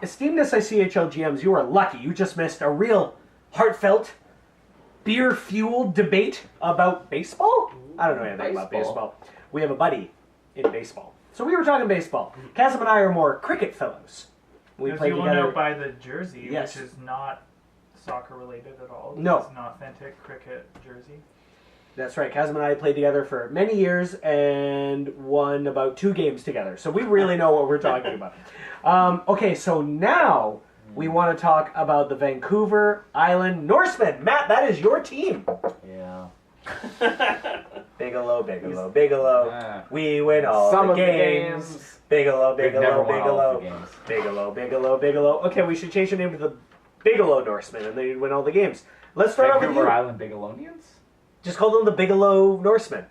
esteemed SICHL GMs, you are lucky. You just missed a real heartfelt, beer-fueled debate about baseball? I don't know anything about baseball. We have a buddy in baseball. So we were talking baseball. Chasm and I are more cricket fellows. We played you together. will know by the jersey, Yes. which is not soccer-related at all. No. It's an authentic cricket jersey. That's right. Chasm and I played together for many years and won about 2 games together. So we really know what we're talking about. Okay, so now we want to talk about the Vancouver Island Norsemen. Matt, that is your team. Yeah. Bigelow, Bigelow, Bigelow. We win all Some the of the games. games. Bigelow, We've never Bigelow, won all Bigelow. of the games. Bigelow, Bigelow, Bigelow. Okay, we should change the name to the Bigelow Norsemen, and then you'd win all the games. Let's start off with Vancouver you. Island Bigelownians? Just call them the Bigelow Norsemen.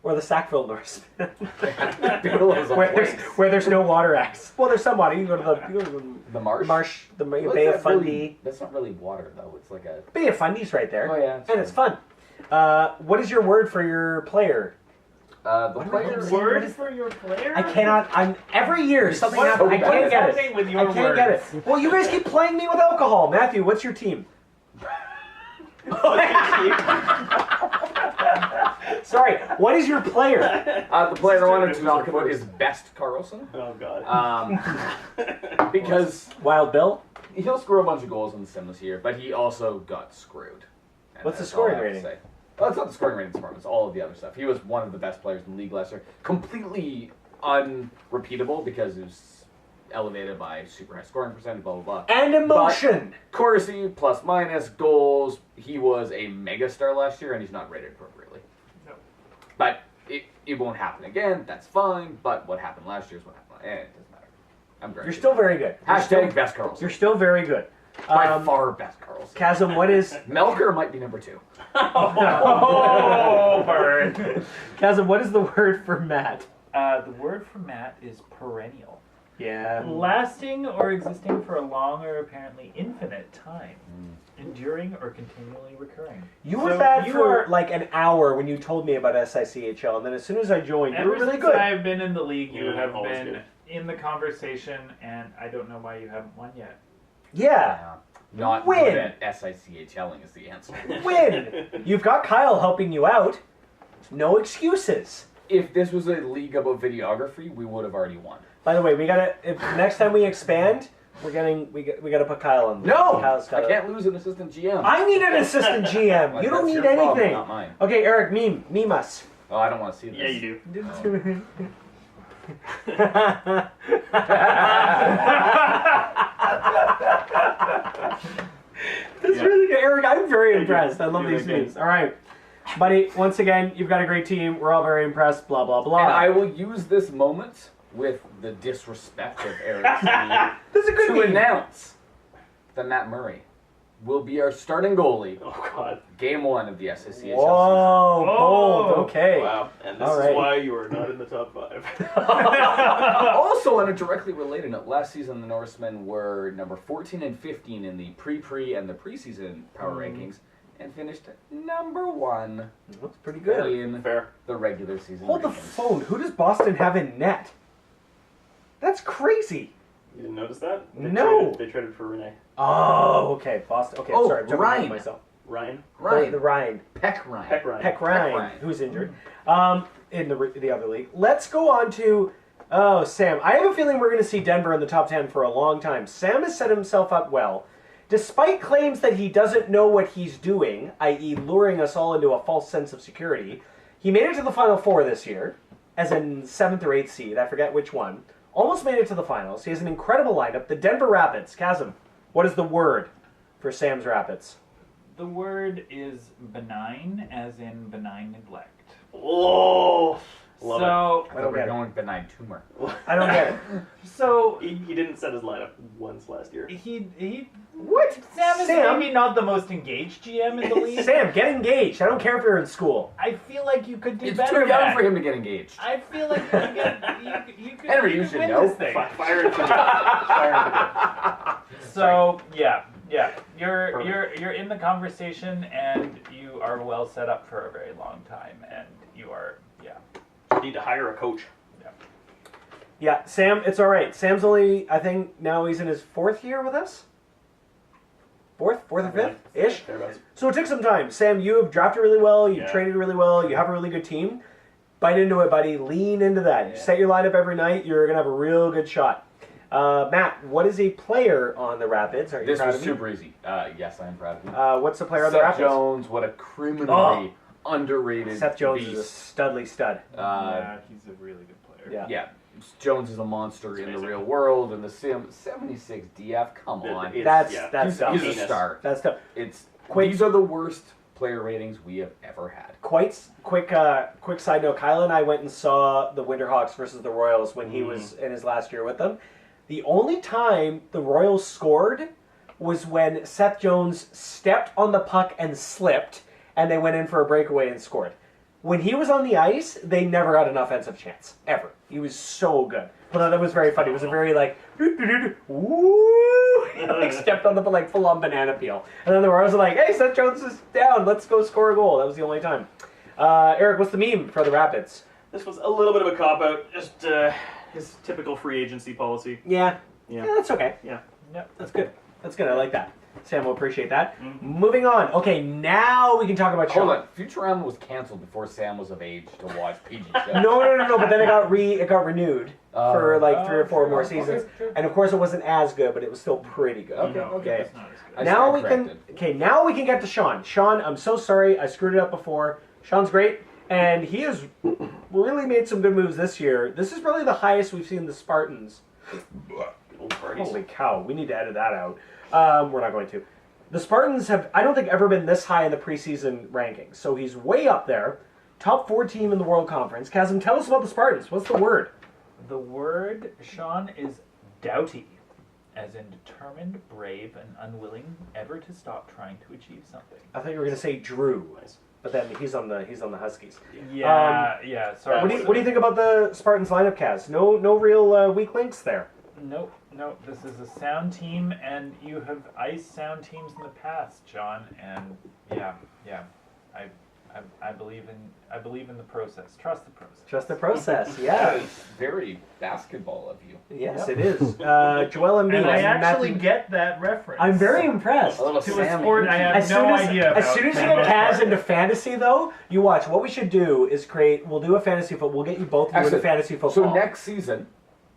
Or the Sackville Norsemen. Bigelow's a place. where there's no water acts. Well, there's some water. You can go to The marsh? the Well, Bay that's of not Fundy. really- that's not really water, though. It's like a... Bay of Fundy's right there. Oh, yeah. And it's fun. What is your word for your player? The player... Word for your player? I cannot. I'm every year something What- happens. I what can't is get happening it. with your I can't get it. words? Well, you guys keep playing me with alcohol. Matthew, what's your team? Sorry. What is your player? The player I wanted to talk about is Best Carlson. Oh, God. Because Wild Bill. he'll score a bunch of goals in the sim this year, but he also got screwed. And What's the that's all I scoring have to rating? say. Well, it's not the scoring rating department, it's all of the other stuff. He was one of the best players in the league last year. Completely unrepeatable because he was elevated by super high scoring percentage, blah, blah, blah. And emotion. Corsi, plus minus, goals. He was a mega star last year, and he's not rated appropriately. No. But it won't happen again. That's fine. But what happened last year is what happened. It doesn't matter. I'm very You're good. still very good. You're Hashtag still, Best Carlson. you're still very good. By far Best Carlson. Chasm, what is... Melker might be number 2. Oh, burn. Chasm, what is the word for Matt? The word for Matt is perennial. Yeah. Lasting or existing for a long or apparently infinite time. Enduring or continually recurring. You were So bad you for are- like an hour when you told me about SICHL, and then as soon as I joined, you Ever were really since good. I've been in the league, you Yeah, have always been good. in the conversation, and I don't know why you haven't won yet. Yeah. Not Win. good at SICHLing is the answer. Win. You've got Kyle helping you out. No excuses. If this was a league about videography, we would have already won. By the way, we gotta. If next time we expand, we gotta put Kyle on. No! Kyle's I gotta, can't lose an assistant GM. I need an assistant GM. Like, You don't that's need your problem, anything. not mine. Okay, Eric, meme us. Oh, I don't want to see this. Yeah, you do. That's really good, Eric. I'm very impressed. I love You're these good. memes. All right, buddy. Once again, you've got a great team. We're all very impressed. Blah blah blah. And I will use this moment with the disrespect of Eric's team That's a good to meme. announce that Matt Murray will be our starting goalie Oh, God. game 1 of the SSCHL season. Whoa, bold. Oh. Okay. Wow. And this All is right. why you are not in the top 5. Also, on a directly related note, last season the Norsemen were number 14 and 15 in the pre and the preseason power rankings and finished number 1 That's pretty good. in Fair. the regular season Hold the rankings. phone. Who does Boston have in net? That's crazy. You didn't notice that? No. They traded for Renee. Oh, okay. Boston. Okay, Oh, sorry. I'm jumping ahead of Ryan. myself. Ryan. Ryan. The Ryan. Peck Ryan. Peck Ryan. Peck Ryan, Ryan. who's injured. In the other league. Let's go on to Sam. I have a feeling we're going to see Denver in the top 10 for a long time. Sam has set himself up well. Despite claims that he doesn't know what he's doing, i.e. luring us all into a false sense of security, he made it to the Final Four this year, as in 7th or 8th seed, I forget which one. Almost made it to the finals. He has an incredible lineup. The Denver Rapids. Chasm, what is the word for Sam's Rapids? The word is benign, as in benign neglect. Oh! Love I So, thought don't we were get it. going with benign tumor. I don't get it. so it. He didn't set his lineup once last year. he What? Sam is Sam? maybe not the most engaged GM in the league. Sam, get engaged. I don't care if you're in school. I feel like you could do It's better. too young Matt. for him to get engaged. I feel like you could get, Henry, you you could should win know. this thing. Fire into the Fire into So yeah, you're in the conversation, and you are well set up for a very long time, and you are the Need to hire a coach. Yeah, Sam, it's all right. Sam's only, I think, now he's in his 4th year with us. Fourth or fifth-ish. Thereabouts. So it took some time. Sam, you have drafted really well. You've Yeah. traded really well. You have a really good team. Bite into it, buddy. Lean into that. You Yeah. set your lineup every night. You're going to have a real good shot. Matt, what is a player on the Rapids? Are you This proud was of super easy. Yes, I am proud of you. What's the player on the Seth Rapids? Jones, what a criminally underrated Seth Jones is a beast. studly stud. Yeah, he's a really good player. Yeah. Yeah, Jones is a monster in the amazing. real world, and the 76 DF, come on. That's He's tough. a Heinous. star. That's tough. These are the worst player ratings we have ever had. Quick side note. Kyle and I went and saw the Winterhawks versus the Royals when he was in his last year with them. The only time the Royals scored was when Seth Jones stepped on the puck and slipped, and they went in for a breakaway and scored. When he was on the ice, they never got an offensive chance, ever. He was so good. But that was very funny. It was a very, like, woo, like, stepped on the, like, full-on banana peel. And then the Royals were like, hey, Seth Jones is down. Let's go score a goal. That was the only time. Eric, what's the meme for the Rapids? This was a little bit of a cop-out. Just his typical free agency policy. Yeah. Yeah. Yeah, that's okay. Yeah. Yep. That's good. That's good. I like that. Sam will appreciate that. Moving on. Okay, now we can talk about Hold Sean. on, Futurama was canceled before Sam was of age to watch PG shows. No. But then it got renewed for like 3 or 4 more true. seasons, Okay, true. and of course it wasn't as good, but it was still pretty good. Okay. It's not as good. I Now we stand can. corrected. Okay, now we can get to Sean. Sean, I'm so sorry I screwed it up before. Sean's great, and he has really made some good moves this year. This is probably the highest we've seen the Spartans. Old parties. Holy cow, we need to edit that out. We're not going to. The Spartans have, I don't think, ever been this high in the preseason rankings. So he's way up there. Top 4 team in the World Conference. Chasm, tell us about the Spartans. What's the word? The word, Sean, is doughty, as in determined, brave, and unwilling ever to stop trying to achieve something. I thought you were going to say Drew. Nice. But then he's on the Huskies. Yeah, sorry. What do you think about the Spartans lineup, Kaz? No real weak links there. Nope. This is a sound team, and you have iced sound teams in the past, John. And yeah. I believe in the process. Trust the process. Trust the process. That Yeah. is very basketball of you. Yes, Yep. it is. Joel Embiid. And I and actually Matthew- get that reference. I'm very impressed. A little To a Sam sport I have As no soon as, idea about. as soon as you get Kaz into fantasy, though, you watch. What we should do is we'll do a fantasy football. We'll get you both into Actually, fantasy football. So next season,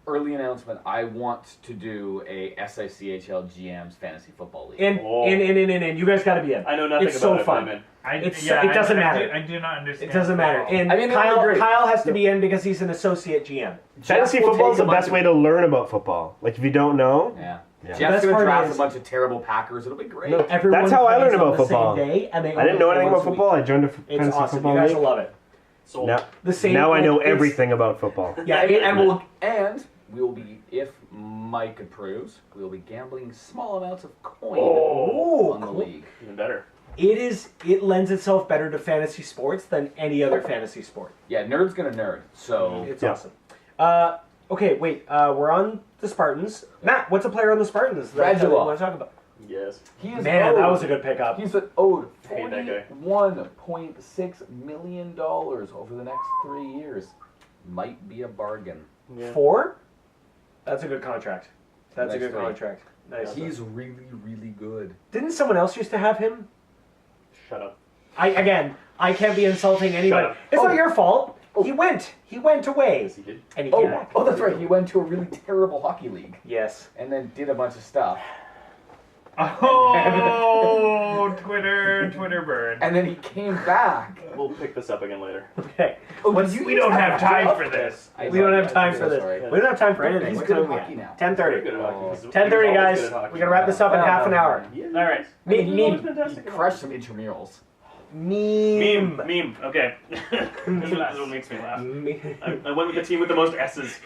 early announcement, I want to do a SICHL GM's fantasy football league. In. You guys got to be in. I know nothing It's about so it, fun. but I'm in. It doesn't matter. I do not understand. It doesn't matter. football. And I mean, that would be great. Kyle has to be in because he's an associate GM. Fantasy Jeff will football is take the a best bunch way to learn about football. Like if you don't know, Yeah. Yeah. Jeff's Best going part to draft is- a bunch of terrible Packers. It'll be great. No, Everyone that's how I plays learned on about the football. Same day, and they I didn't know only anything play about once a football. I joined a week. It's fantasy awesome. football You guys league. will love it. Sold. Now, The same. now I know it's- everything about football. Yeah, and we will be, if Mike approves, we will be gambling small amounts of coin on the cool. league. Even better. It lends itself better to fantasy sports than any other fantasy sport. Yeah, nerd's gonna nerd. So It's Yeah. awesome. Okay, wait. We're on the Spartans. Matt, what's a player on the Spartans that you Radulov. want to talk about? Yes. he is Man, owed, that was a good pickup. He's owed Hate that guy. $41.6 million over the next 3 years. Might be a bargain. Yeah. 4? That's a good contract. That's a Nice good three. contract. Nice. He's really, really good. Didn't someone else used to have him? Shut up. I can't be insulting anybody. up. It's Oh. not your fault. He went away, Yes, he did. and he came Oh, back. oh, that's right. He went to a really terrible hockey league Yes. and then did a bunch of stuff. Oh, Twitter burn. And then he came back. We'll pick this up again later. Okay. Oh, What's- did you We used don't to have time job? for this. We don't have time I'm for so this. sorry. We don't have time for anything. He's What good time at are we hockey at? now. 10:30. Good at hockey. He's 10:30, always guys. good at hockey. We gotta wrap this up in half an hour. Yeah. All right. Meme. He's always fantastic He at crushed some intramurals. Meme. Meme. Okay. this is what makes me laugh. I went with the team with the most S's.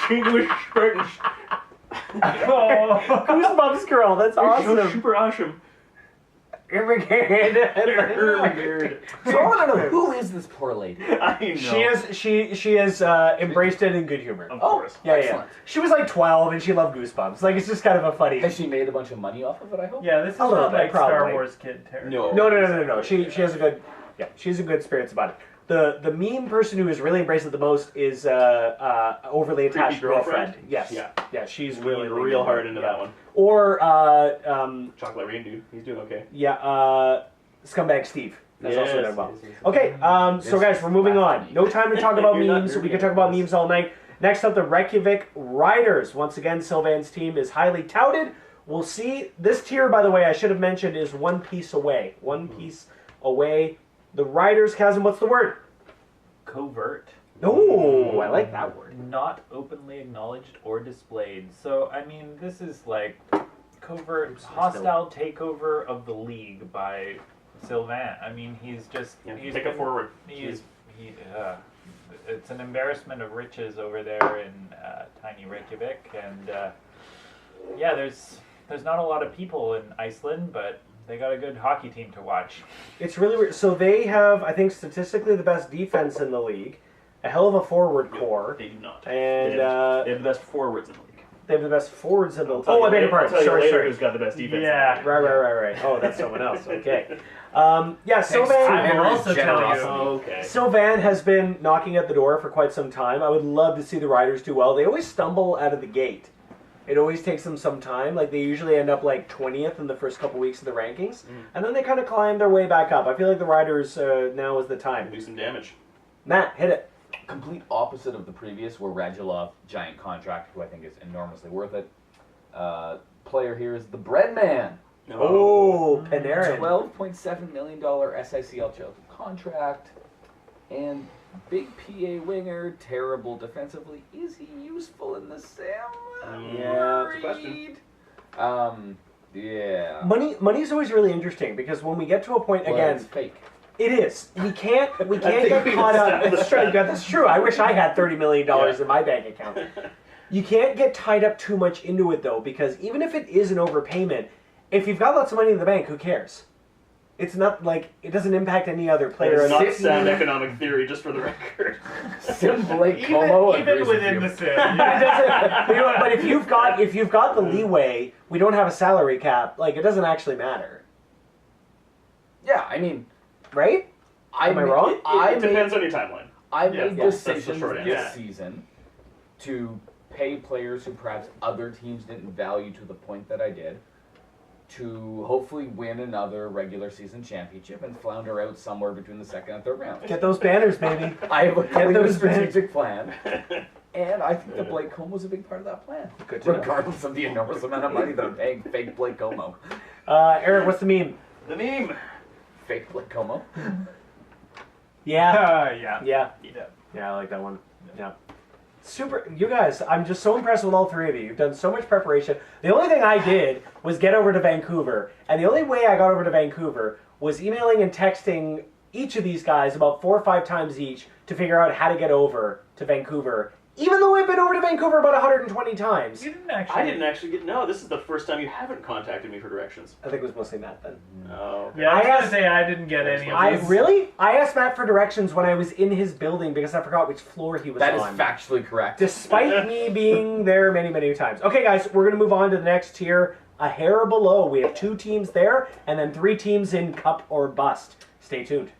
English Spartans. Oh. Goosebumps girl. That's awesome. Super awesome. So I want to know, who is this poor lady? I know. She has embraced it in good humor. Of Oh, course. Yeah. excellent. She was like 12 and she loved Goosebumps. Like it's just kind of a funny. Has she made a bunch of money off of it, I hope? Yeah, this is A little not bit, like Star probably. Wars kid territory. No. No. She has a good. Yeah, she's in good spirits about it. The meme person who has really embraced it the most is overly attached Creepy girlfriend? girlfriend. Yes. Yeah. She's Really really real hard into that one. Or Chocolate Rain dude, he's doing okay. Scumbag Steve. That's also done well. yes. Okay, so guys, we're moving on. No time to talk about You're not memes. We dirty can talk about at memes all night. Next up, the Reykjavik Riders. Once again, Sylvan's team is highly touted. We'll see. This tier, by the way, I should have mentioned, is one piece away. One piece away. The Riders, Chasm, what's the word? Covert. Oh, I like that word. Not openly acknowledged or displayed. So, I mean, this is like covert, hostile takeover of the league by Sylvain. I mean, he's just... Yeah, he's take it forward. It's an embarrassment of riches over there in tiny Reykjavik. And, there's not a lot of people in Iceland, but they got a good hockey team to watch. It's really weird. So they have, I think, statistically the best defense in the league. A hell of a forward core. They do not. And they have the best forwards in the league. they have the best forwards in the league. I'll Oh, I tell beg you your pardon. later- I'll tell you later Sorry. who's got the best defense. Yeah. In the league. Right. Oh, that's someone else. Okay. Sylvan. I will also tell you. Okay. Sylvan has been knocking at the door for quite some time. I would love to see the Riders do well. They always stumble out of the gate. It always takes them some time. Like, they usually end up like 20th in the first couple weeks of the rankings. And then they kind of climb their way back up. I feel like the Riders, now is the time. Do some damage. Matt, hit it. Complete opposite of the previous, where Radulov, giant contract, who I think is enormously worth it. Player here is the Breadman. Oh, Panarin. $12.7 million SICL contract. And big PA winger, terrible defensively. Is he useful in the Sam? Yeah, it's a question. Yeah. Money's always really interesting because when we get to a point, Well, again, it's fake. it is. We can't think get we caught up. established That's true. I wish I had $30 million Yeah. in my bank account. You can't get tied up too much into it though, because even if it is an overpayment, if you've got lots of money in the bank, who cares? It's not like it doesn't impact any other player. It's not Six- sound economic theory, just for the record. Sim Blake Como Even agrees within the with you. sim. It doesn't- you know, but if you've got the leeway, we don't have a salary cap. Like, it doesn't actually matter, Yeah, I mean, right? Am I wrong? I It depends on your timeline. I Yeah, made that's the decisions short this answer. season to pay players who perhaps other teams didn't value to the point that I did, to hopefully win another regular season championship and flounder out somewhere between the second and third round. Get those banners, baby. I have a Get clear those strategic plan, and I think that Blake Como was a big part of that plan, Good to know. regardless of the enormous amount of money that I'm paying fake Blake Como. Eric, what's the meme? The meme. Fake Blake Como. Yeah. Yeah. Yeah, I like that one. Yeah. Super. You guys, I'm just so impressed with all three of you. You've done so much preparation. The only thing I did was get over to Vancouver. And the only way I got over to Vancouver was emailing and texting each of these guys about 4 or 5 times each to figure out how to get over to Vancouver. Even though I've been over to Vancouver about 120 times. You didn't actually. I didn't actually get. No, this is the first time you haven't contacted me for directions. I think it was mostly Matt then. Oh. Yeah, I was I gonna asked- say I didn't get any of I these. really? I asked Matt for directions when I was in his building because I forgot which floor he was That is on. factually correct. Despite me being there many, many times. Okay, guys, we're going to move on to the next tier. A hair below. We have 2 teams there, and then 3 teams in Cup or Bust. Stay tuned.